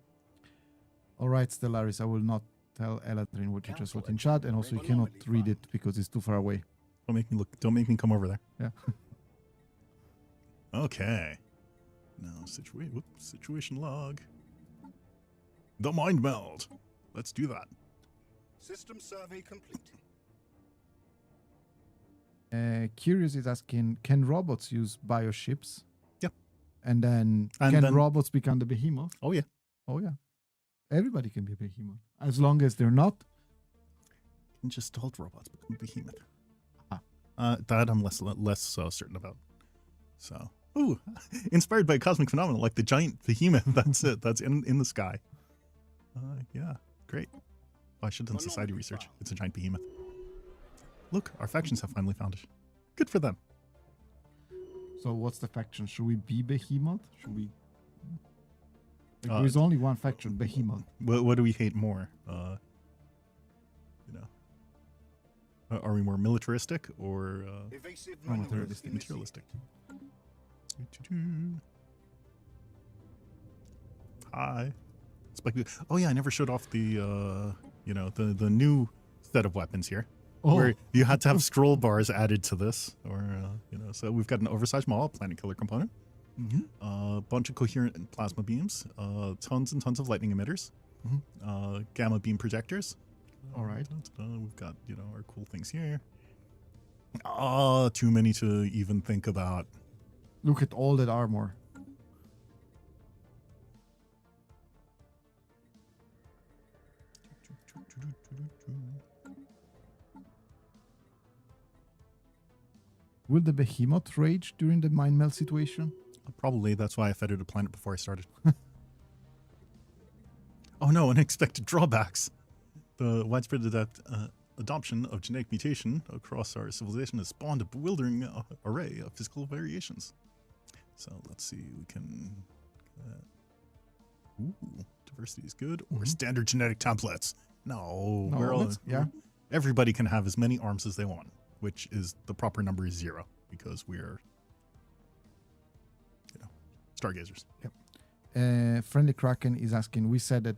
All right, Stellaris, I will not tell Eladrin what you just wrote in chat, and also you cannot read it because it's too far away. Don't make me look. Don't make me come over there. Yeah. Okay. Now, situation log. The mind meld. Let's do that. System survey complete. Curious is asking, can robots use bioships? Yep. And then can robots become the Behemoth? Oh, yeah. Oh, yeah. Everybody can be a Behemoth. As long as they're not. And just alt robots become Behemoth. That I'm less certain about. So, ooh, inspired by a cosmic phenomenon like the giant Behemoth. That's it. That's in the sky. Yeah, great. Oh, I should have done society research. It's a giant Behemoth. Look, our factions have finally found it. Good for them. So what's the faction? Should we be Behemoth? Should we? There's only one faction, Behemoth. What do we hate more? Are we more militaristic or Evasive materialistic. materialistic? Hi. Oh yeah, I never showed off the the new set of weapons here. Oh. Where you had to have scroll bars added to this, or so we've got an oversized maul, planet killer component, a bunch of coherent plasma beams, tons and tons of lightning emitters, gamma beam projectors. All right. We've got our cool things here. Too many to even think about. Look at all that armor. Will the Behemoth rage during the mind meld situation? Probably. That's why I fed it a planet before I started. Oh no, unexpected drawbacks. The widespread adoption of genetic mutation across our civilization has spawned a bewildering array of physical variations. So let's see, we can... diversity is good. Or standard genetic templates. No, we're all... Everybody can have as many arms as they want, which is the proper number is 0, because we're, stargazers. Yep. Friendly Kraken is asking, we said that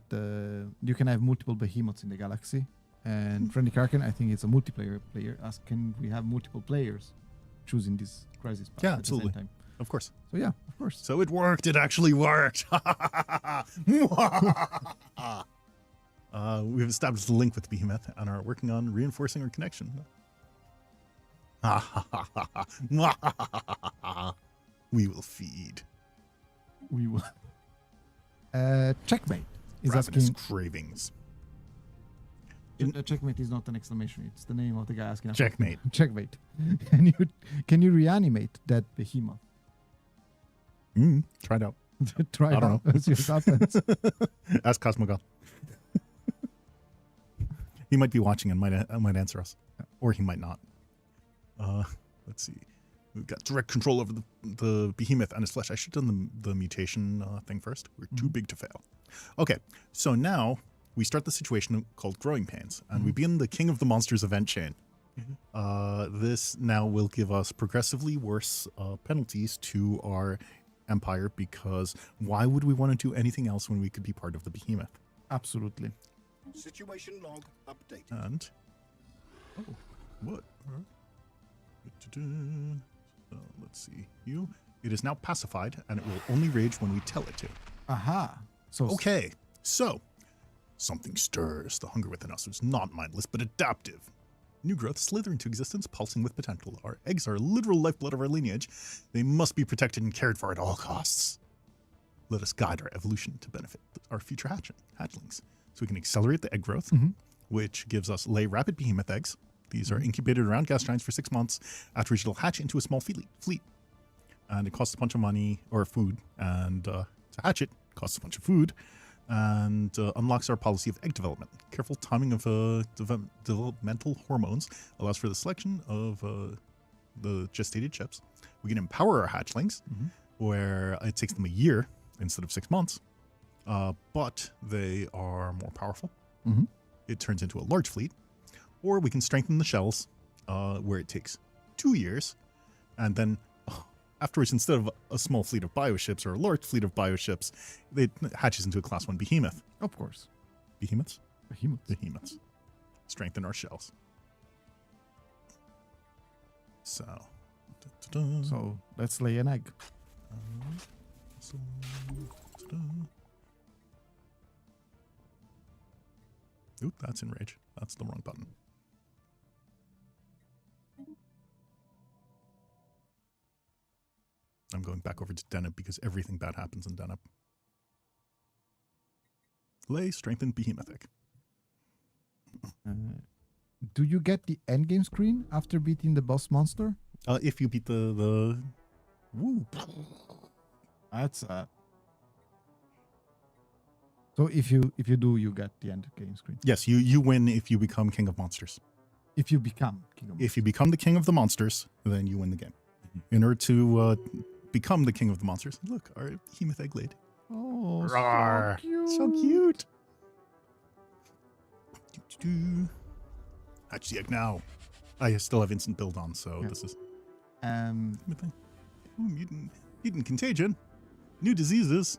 you can have multiple behemoths in the galaxy. And Friendly Kraken, I think it's a multiplayer player, asks, can we have multiple players choosing this crisis path Yeah, at absolutely. the same time? Of course. So yeah, of course. So it worked. It actually worked. We've established a link with Behemoth and are working on reinforcing our connection. We will feed. We will. Checkmate is Ravenous asking. cravings. Checkmate is not an exclamation. It's the name of the guy asking. Checkmate. Checkmate. Can you reanimate that Behemoth? Try it out. Try it out. See what happens. Ask Cosmogod. He might be watching and might answer us, or he might not. Let's see. We've got direct control over the Behemoth and his flesh. I should have done the mutation thing first. We're too big to fail. Okay, so now we start the situation called Growing Pains, and we begin the King of the Monsters event chain. This now will give us progressively worse penalties to our empire, because why would we want to do anything else when we could be part of the Behemoth? Absolutely. Situation log updated. And what? So let's see. It is now pacified, and it will only rage when we tell it to. Aha. So Okay, so something stirs. The hunger within us is not mindless, but adaptive. New growth slither into existence, pulsing with potential. Our eggs are literal lifeblood of our lineage. They must be protected and cared for at all costs. Let us guide our evolution to benefit our future hatchlings. So we can accelerate the egg growth, which gives us lay rapid behemoth eggs. These are incubated around gas giants for 6 months, after which it'll hatch into a small fleet. And it costs a bunch of money, or food, and to hatch it costs a bunch of food. and unlocks our policy of egg development. Careful timing of developmental hormones allows for the selection of the gestated chips. We can empower our hatchlings, where it takes them a year instead of 6 months, but they are more powerful. It turns into a large fleet. Or we can strengthen the shells, where it takes 2 years, and then afterwards, instead of a small fleet of bioships or a large fleet of bioships, it hatches into a class 1 behemoth. Of course. Behemoths? Behemoth. Behemoths. Strengthen our shells. So. So let's lay an egg. Oop, that's enrage. That's the wrong button. I'm going back over to Deneb because everything bad happens in Deneb. Lay strengthened behemoth egg. Do you get the endgame screen after beating the boss monster? If you beat the woo. That's so if you do, you get the end game screen. Yes, you win if you become king of monsters. If you become king of monsters. If you become the king of the monsters, then you win the game. In order to become the king of the monsters, look, our behemoth egg laid. Oh, Rawr. so cute. So cute. Hatch the egg now. I still have instant build on, so this is mutant contagion, new diseases,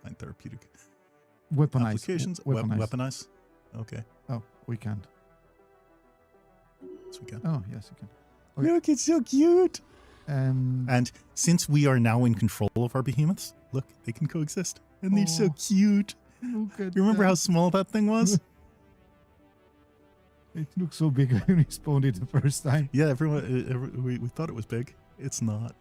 find therapeutic weaponize applications. Weaponize. Okay. Oh, we can't. Yes, we can. Oh, yes, you can. Okay. Look, it's so cute. And And since we are now in control of our behemoths, look, they can coexist, and they're so cute. look at You remember that. how small that thing was? It looked so big when we spawned it the first time. Yeah, we thought it was big. It's not.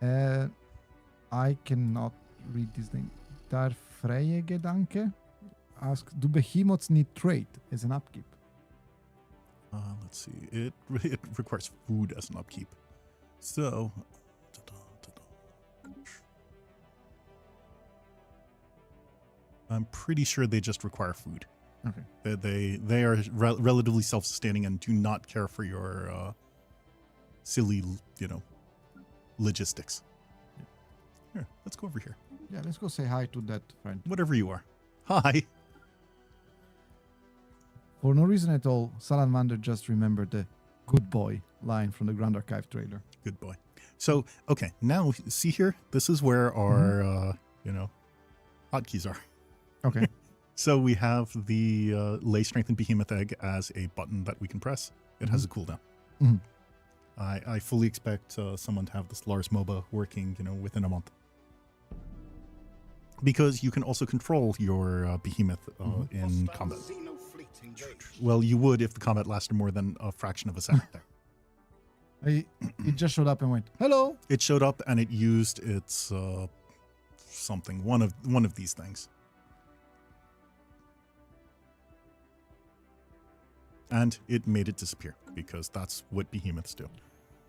I cannot read this thing. Der freie Gedanke asks, do behemoths need trait as an upkeep? Let's see. It requires food as an upkeep. So, I'm pretty sure they just require food. Okay. They are relatively self-sustaining and do not care for your silly, logistics. Here, let's go over here. Yeah, let's go say hi to that friend. Whatever you are. Hi. For no reason at all, Salamander just remembered the good boy line from the Grand Archive trailer. Good boy. So, okay, now see here? This is where our, hotkeys are. Okay. So we have the lay strengthened behemoth egg as a button that we can press. It has a cooldown. I fully expect someone to have the Stellaris MOBA working, within a month. Because you can also control your behemoth in combat. Well, you would if the combat lasted more than a fraction of a second there. It just showed up and went, hello. It showed up and it used its something, one of these things. And it made it disappear because that's what behemoths do.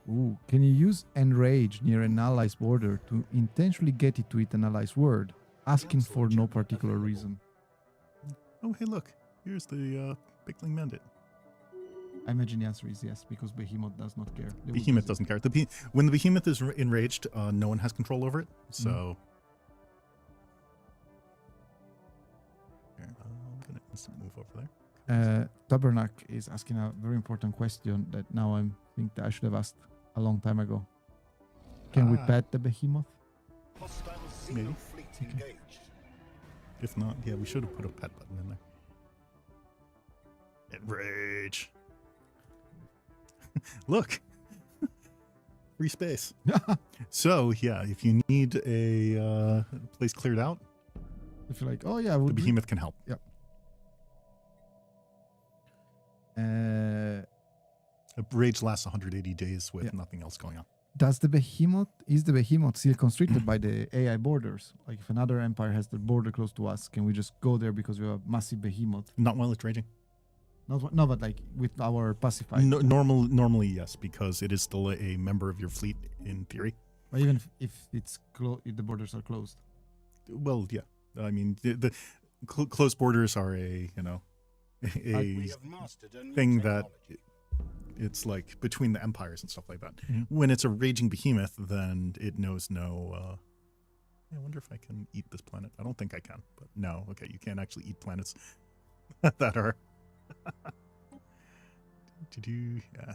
Ooh, can you use enrage near an ally's border to intentionally get it to eat an ally's word, asking for no particular reason? Oh, hey, look. Here's the Pickling Mendit. I imagine the answer is yes, because Behemoth does not care. Behemoth doesn't care. When the Behemoth is enraged, no one has control over it. So here, I'm going to instant move over there. Tabernak is asking a very important question that now I think that I should have asked a long time ago. Can we pet the Behemoth? Maybe. Okay. If not, yeah, we should have put a pet button in there. Enrage. Look. Free space. So, yeah, if you need a place cleared out, If you're like, oh yeah, the Behemoth can help. Yep. A rage lasts 180 days with nothing else going on. Is the Behemoth still constricted by the AI borders? Like if another empire has the border close to us, can we just go there because we have a massive Behemoth? Not while it's raging. No, but like with our pacified. No, normally, yes, because it is still a member of your fleet in theory. But even if it's if the borders are closed. Well, yeah, I mean, the close borders are a We have mastered a new thing that technology. it's like between the empires and stuff like that. Mhm. When it's a raging behemoth, then it knows no. I wonder if I can eat this planet. I don't think I can, but no. Okay, you can't actually eat planets that are. Yeah,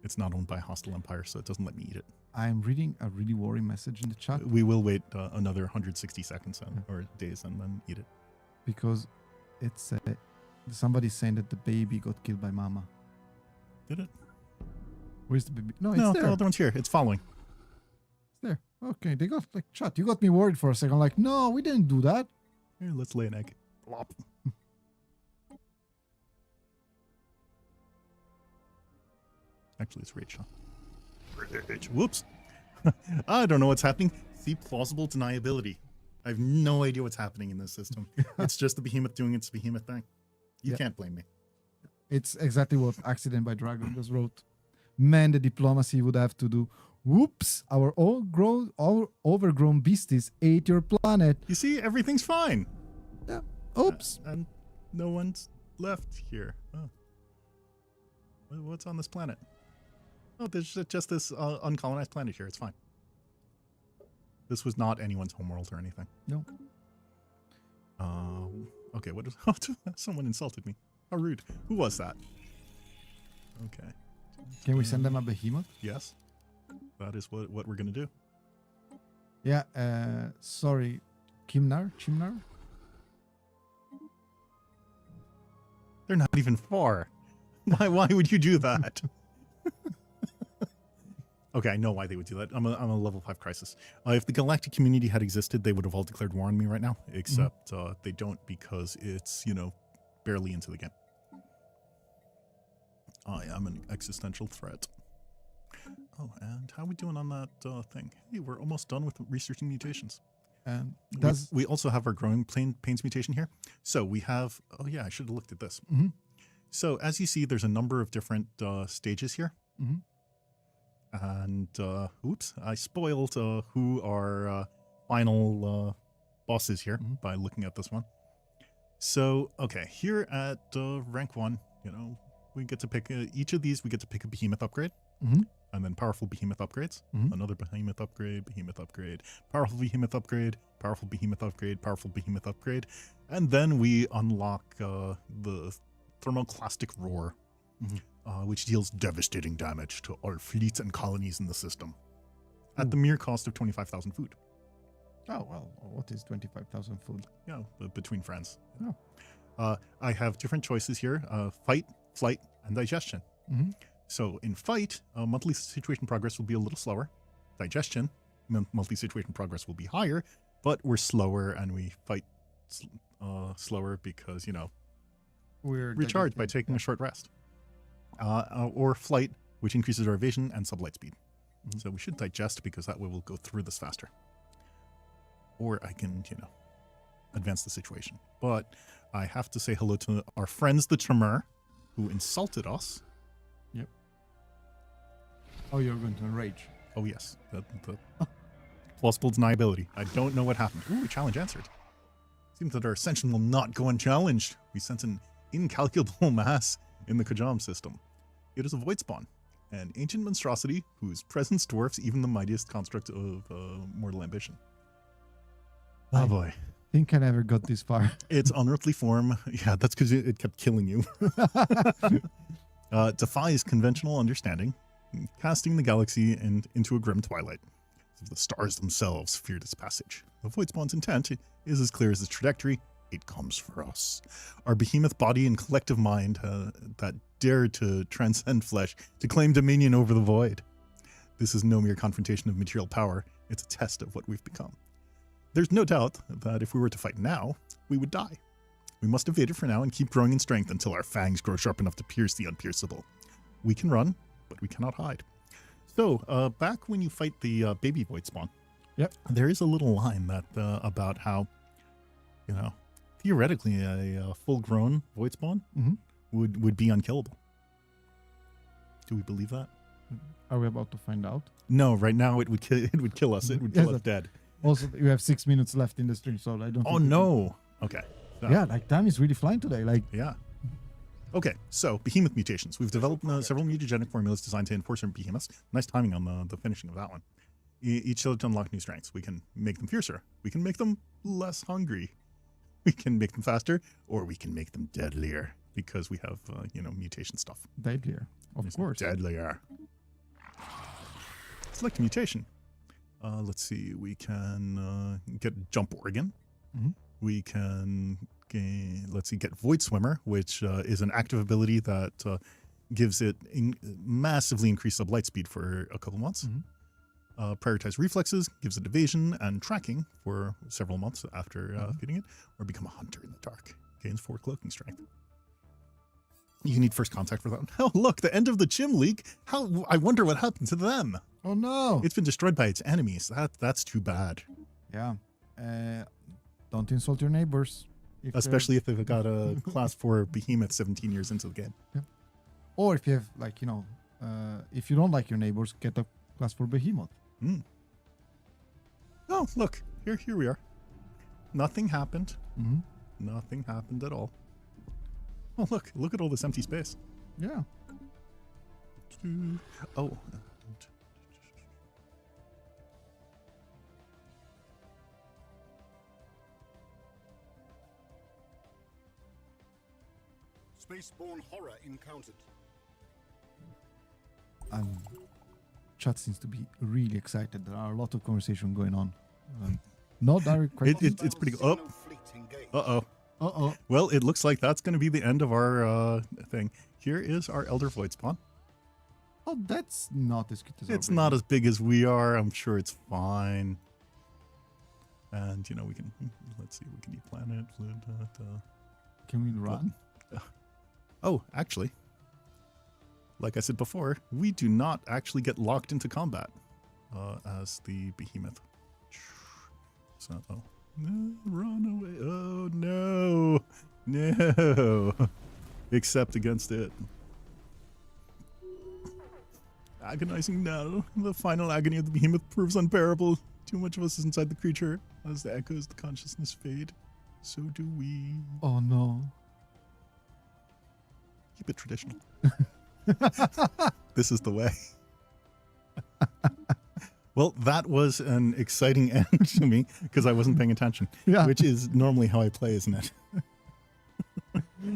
it's not owned by a hostile empire, so it doesn't let me eat it. I'm reading a really worrying message in the chat We will wait another 160 seconds or days and then eat it. because it's somebody's saying that the baby got killed by mama. Did it? Where's the baby? No, it's No, there. the other one's here. It's following. It's there. Okay, they got like chat. You got me worried for a second. Like, no, we didn't do that. Here, let's lay an egg. Plop. Actually, it's Rachel. Whoops. I don't know what's happening. See, plausible deniability. I have no idea what's happening in this system. It's just the behemoth doing its behemoth thing. You can't blame me. It's exactly what Accident by Dragon just wrote. Man, the diplomacy would have to do. Whoops! Our overgrown beasties ate your planet. You see, everything's fine. Yeah. Oops. And no one's left here. Oh. What's on this planet? Oh, there's just this uncolonized planet here. It's fine. This was not anyone's homeworld or anything. No. Okay, what is... Oh, someone insulted me. How rude. Who was that? Okay. Can we send them a behemoth? Yes. That is what we're going to do. Yeah. Sorry. Chimnar? They're not even far. Why would you do that? Okay, I know why they would do that. I'm a level 5 crisis. If the galactic community had existed, they would have all declared war on me right now. Except they don't because it's, barely into the game. I am an existential threat. Oh, and how are we doing on that thing? Hey, we're almost done with researching mutations. And We also have our growing pains mutation here. So we have... Oh, yeah, I should have looked at this. Mhm. So as you see, there's a number of different stages here. Mhm. And, oops, I spoiled who our final boss is here by looking at this one. So, okay, here at rank 1, we get to pick each of these. We get to pick a behemoth upgrade. Mhm. And then powerful behemoth upgrades. Mhm. Another behemoth upgrade, powerful behemoth upgrade, powerful behemoth upgrade, powerful behemoth upgrade. And then we unlock the Thermoclastic Roar, which deals devastating damage to all fleets and colonies in the system at the mere cost of 25,000 food. Oh, well, what is 25,000 food? Yeah, between friends. Oh. I have different choices here, fight, flight, and digestion. Mhm. So in fight, monthly situation progress will be a little slower. Digestion, monthly situation progress will be higher, but we're slower and we fight slower because, We're recharge by taking a short rest. Or flight, which increases our evasion and sublight speed. So we should digest because that way we'll go through this faster. Or I can, advance the situation. But I have to say hello to our friends, the Tremor, who insulted us. Yep. Oh, you're going to enrage. Oh, yes. The plausible deniability. I don't know what happened. Ooh, challenge answered. Seems that our ascension will not go unchallenged. We sense an incalculable mass in the Kajam system. It is a void spawn, an ancient monstrosity whose presence dwarfs even the mightiest construct of mortal ambition. Oh boy. I think I never got this far. Its unearthly form, yeah, that's because it kept killing you. Defies conventional understanding, casting the galaxy into a grim twilight. The stars themselves feared its passage. The void spawn's intent is as clear as its trajectory. It comes for us. Our behemoth body and collective mind that dare to transcend flesh, to claim dominion over the void. This is no mere confrontation of material power. It's a test of what we've become. There's no doubt that if we were to fight now, we would die. We must evade it for now and keep growing in strength until our fangs grow sharp enough to pierce the unpierceable. We can run, but we cannot hide. So, back when you fight the baby void spawn, there is a little line that about how, theoretically a full-grown void spawn would be unkillable. Do we believe that? Are we about to find out? No, right now it would kill us. It would kill us dead. Also, you have 6 minutes left in the stream, so I don't. Oh think we no. Okay. can- Yeah, like time is really flying today. Like, Yeah. Okay, so Behemoth mutations. We've developed several mutagenic formulas designed to enforce our behemoths. Nice timing on the finishing of that one. Each to unlock new strengths. We can make them fiercer. We can make them less hungry. We can make them faster, or we can make them deadlier because we have, mutation stuff. deadlier, of course. Deadlier. Select a mutation. Let's see. We can get Jump Organ. Mhm. We can get Void Swimmer, which is an active ability that gives it massively increased sublight speed for a couple months. Mhm. Prioritize Reflexes gives it evasion and tracking for several months after feeding it. Or become a hunter in the dark. Gains 4 cloaking strength. You need first contact for that. Oh, look, the end of the Chim League. I wonder what happened to them. Oh no! It's been destroyed by its enemies. That's too bad. Yeah. Don't insult your neighbors. If they're- Especially if they've got a class 4 behemoth 17 years into the game. or if you have if you don't like your neighbors, get a class for behemoth. Oh, look, here we are. Nothing happened. Mm-hmm. Nothing happened at all. Oh, look at all this empty space. Yeah. Oh. Spaceborne horror encountered. Chat seems to be really excited. There are a lot of conversation going on. Not direct questions. It's pretty good. Fleet engaged. Uh-oh. Well, it looks like that's going to be the end of our thing. Here is our Elder Void spawn. Oh, that's not as good as It's our not as big as we are. I'm sure it's fine. And, we can, let's see, we can eat planet. Can we run? Oh, actually, like I said before, we do not actually get locked into combat as the behemoth. So, no, run away. Oh, no. No. Except against it. Agonizing now. The final agony of the behemoth proves unbearable. Too much of us is inside the creature. As the echoes of the consciousness fade, so do we. Oh no. Keep it traditional. This is the way. Well, that was an exciting end to me because I wasn't paying attention. Yeah. Which is normally how I play, isn't it?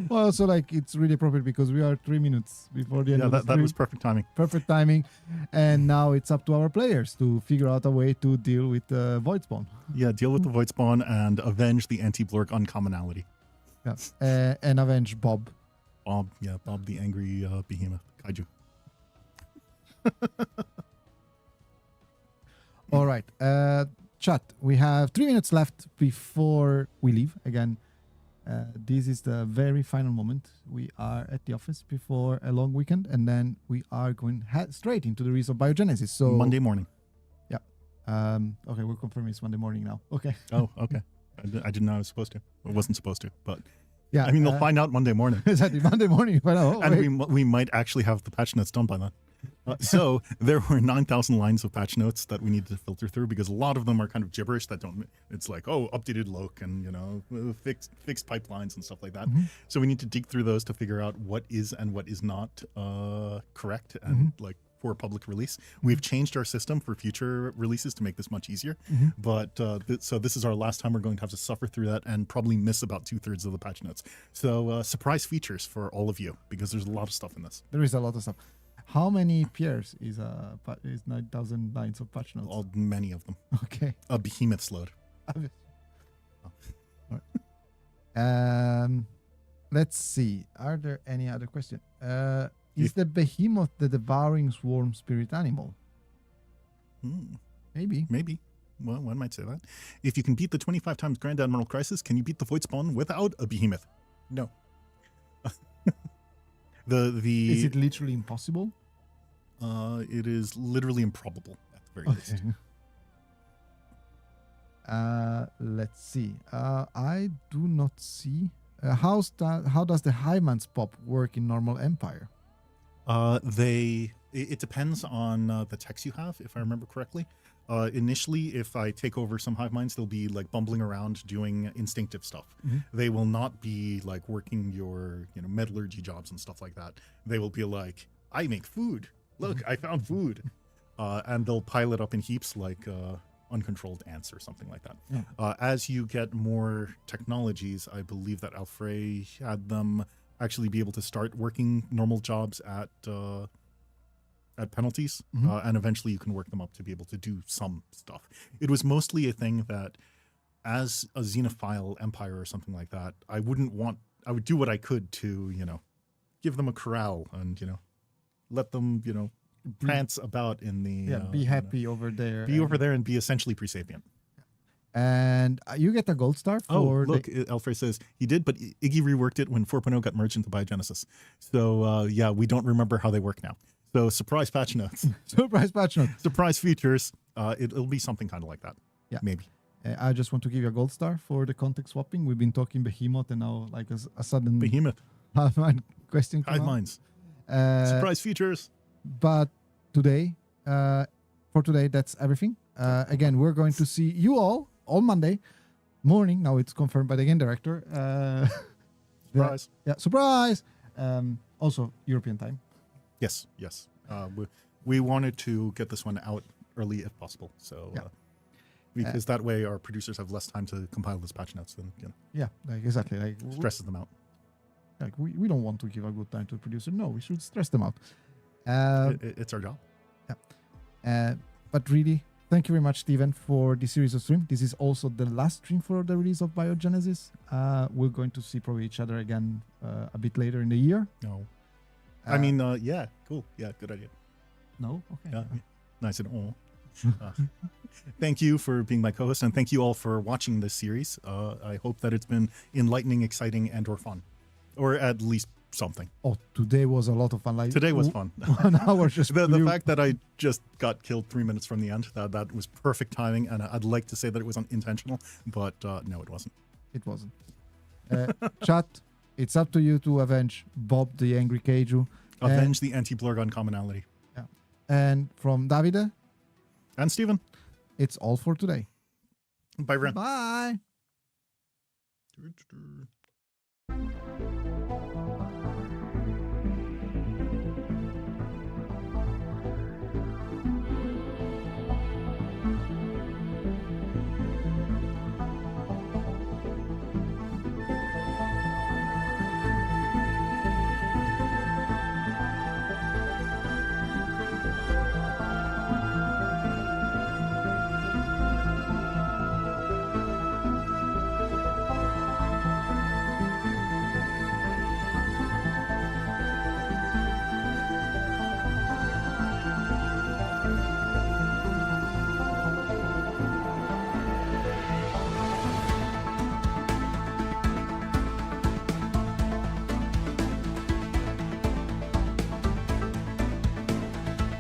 Well, so it's really appropriate because we are 3 minutes before the end Yeah, of the that stream. was perfect timing. Perfect timing. And now it's up to our players to figure out a way to deal with Void Spawn. Yeah, deal with the Void Spawn and avenge the anti-blurk uncommonality. Yeah. And avenge Bob. Bob the angry behemoth. Kaiju. All right. Chat, we have 3 minutes left before we leave. Again, this is the very final moment. We are at the office before a long weekend, and then we are going straight into the release of Biogenesis. So Monday morning. Yeah. Okay, we're confirming it's Monday morning now. Okay. Oh, okay. I didn't know I was supposed to. I wasn't supposed to, but Yeah. I mean, they'll find out Monday morning. Exactly. Monday morning. But And we might actually have the patch notes done by then. So there were 9,000 lines of patch notes that we needed to filter through because a lot of them are kind of gibberish that don't. It's like, oh, updated look and fixed pipelines and stuff like that. Mm-hmm. So we need to dig through those to figure out what is and what is not correct and like for public release. We've changed our system for future releases to make this much easier. But so this is our last time we're going to have to suffer through that and probably miss about 2/3 of the patch notes. So surprise features for all of you because there's a lot of stuff in this. There is a lot of stuff. How many pairs is 9,000 lines of patch notes? Many of them. Okay. A behemoth's load. Let's see. Are there any other questions? Is the behemoth the devouring swarm spirit animal? Maybe. Maybe. Well, one might say that. If you can beat the 25 times Grand Admiral Crisis, can you beat the Void Spawn without a behemoth? No. Is it literally impossible? It is literally improbable at the very least. Let's see. I do not see. How does the Highman's Pop work in normal Empire? It depends on the text you have, if I remember correctly. Initially, if I take over some hive minds, they'll be like bumbling around doing instinctive stuff. Mm-hmm. They will not be like working your, metallurgy jobs and stuff like that. They will be like, I make food. Look, I found food. And they'll pile it up in heaps like uncontrolled ants or something like that. Yeah. As you get more technologies, I believe that Alfrey had them actually be able to start working normal jobs at penalties, and eventually you can work them up to be able to do some stuff. It was mostly a thing that as a xenophile empire or something like that, I would do what I could to, give them a corral and, let them, prance about in the... be happy over there. Be over there and be essentially pre-sapient. And you get a gold star for... look, Alfred says he did, but Iggy reworked it when 4.0 got merged into Biogenesis. So, we don't remember how they work now. So, surprise patch notes. Surprise patch note. Surprise features. It'll be something kind of like that. Yeah. Maybe. I just want to give you a gold star for the context swapping. We've been talking Behemoth and now like a sudden... Behemoth. Hive mind question. Hive minds. Surprise features. But today, for today, that's everything. Again, we're going to see you all on Monday morning. Now it's confirmed by the game director. Surprise. Surprise. Also, European time. Yes. We wanted to get this one out early if possible. So, because that way our producers have less time to compile this patch notes than, Yeah, exactly. Stresses them out. Like we don't want to give a good time to the producer. No, we should stress them out. It's our job. Yeah. But really, thank you very much, Steven, for this series of stream. This is also the last stream for the release of Biogenesis. We're going to see probably each other again a bit later in the year. No. I mean, yeah, cool. Yeah, good idea. No? Okay. Yeah, nice and all. Thank you for being my co-host, and thank you all for watching this series. I hope that it's been enlightening, exciting, and or fun. Or at least something. Oh, today was a lot of fun. Like, today was fun. 1 hour just the fact that I just got killed 3 minutes from the end, that was perfect timing, and I'd like to say that it was unintentional, but no, it wasn't. It wasn't. Chat, it's up to you to avenge Bob the Angry Kaiju. Avenge the anti-Blurgon commonality. Yeah. And from Davide. And Steven. It's all for today. Bye, Ren. Bye. Thank you.